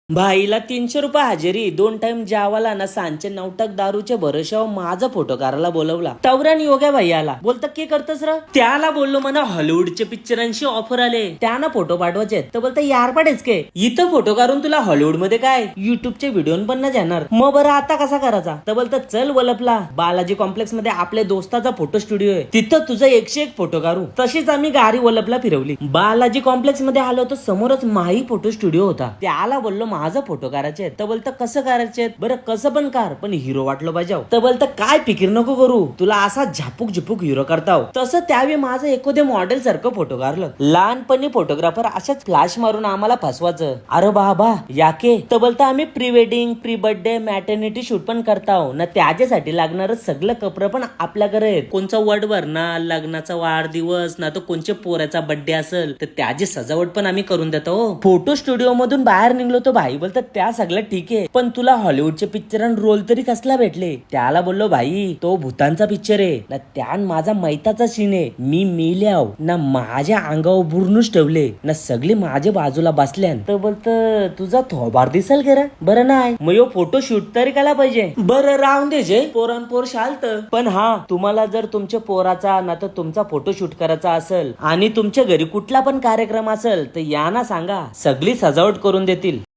भाईला 300 रुपये हजेरी, 2 टाइम जेवायला ना सांचे 9 दारूचे भरोशावर माझा फोटो काढायला बोलवला. तवऱ्यान योग्या भाई आला. बोलता के करतस र? त्याला बोललो म्हणा हॉलिवूडच्या पिक्चरांशी ऑफर आले, त्यांना फोटो पाठवायचे. तर बोलता यार पडेच के इथं फोटो काढून तुला हॉलिवूड मध्ये काय युट्यूबचे व्हिडिओ पण ना जाणार. मग बरं आता कसा करायचा? तर बोलता चल वलपला बालाजी कॉम्प्लेक्स मध्ये आपल्या दोस्ताचा फोटो स्टुडिओ आहे, तिथं तुझा 101 फोटो काढू. तशीच आम्ही गाडी वलपला फिरवली. बालाजी कॉम्प्लेक्स मध्ये आलो तर समोरच माही फोटो स्टुडिओ होता. त्याला बोललो माझा फोटो काढायचे. तर बोलतं कसं करायचे? बरं कसं पण कार, पण हिरो वाटलो पाहिजे. तर बोलतं काय फिकीर नको करू, तुला असा झापूक झुपूक हिरो करताव. तसं त्यावेळी माझं एखाद्या मॉडेल सारखं फोटो काढलं. लहानपणी फोटोग्राफर अशाच फ्लॅश मारून आम्हाला फसवायचं. अरे बाबा याके. तर बोलतं आम्ही pre wedding, pre birthday, maternity shoot पण करताव ना, त्याच्यासाठी लागणार सगळं कपडे पण आपल्याकडे आहेत. कोणचा वडवर ना, लग्नाचा वाढदिवस ना, तो कोणच्या पोराचा बर्थडे असेल तर त्याची सजावट पण आम्ही करून देतो. फोटो स्टुडिओ मधून बाहेर निघलो तो भाई बोलतात त्या सगळं ठीक आहे, पण तुला हॉलिवूडचे पिक्चर रोल तरी कसला भेटले? त्याला बोललो भाई तो भूतांचा पिक्चर आहे ना, त्यान माझा मैताचा सीन आहे. मी मेल्याव ना माझ्या अंगावर बुरनूच ठेवले ना, सगळे माझ्या बाजूला बसल्यान. तर बोलत तुझा थोबार दिसेल का रे? बरं नाही मग यो फोटो शूट तरी केला पाहिजे. बरं राहून दे जे पोरांपोर शालत, पण हा तुम्हाला जर तुमच्या पोराचा ना तर तुमचा फोटो शूट करायचा असेल आणि तुमच्या घरी कुठला पण कार्यक्रम असेल तर यांना सांगा, सगळी सजावट करून देतील.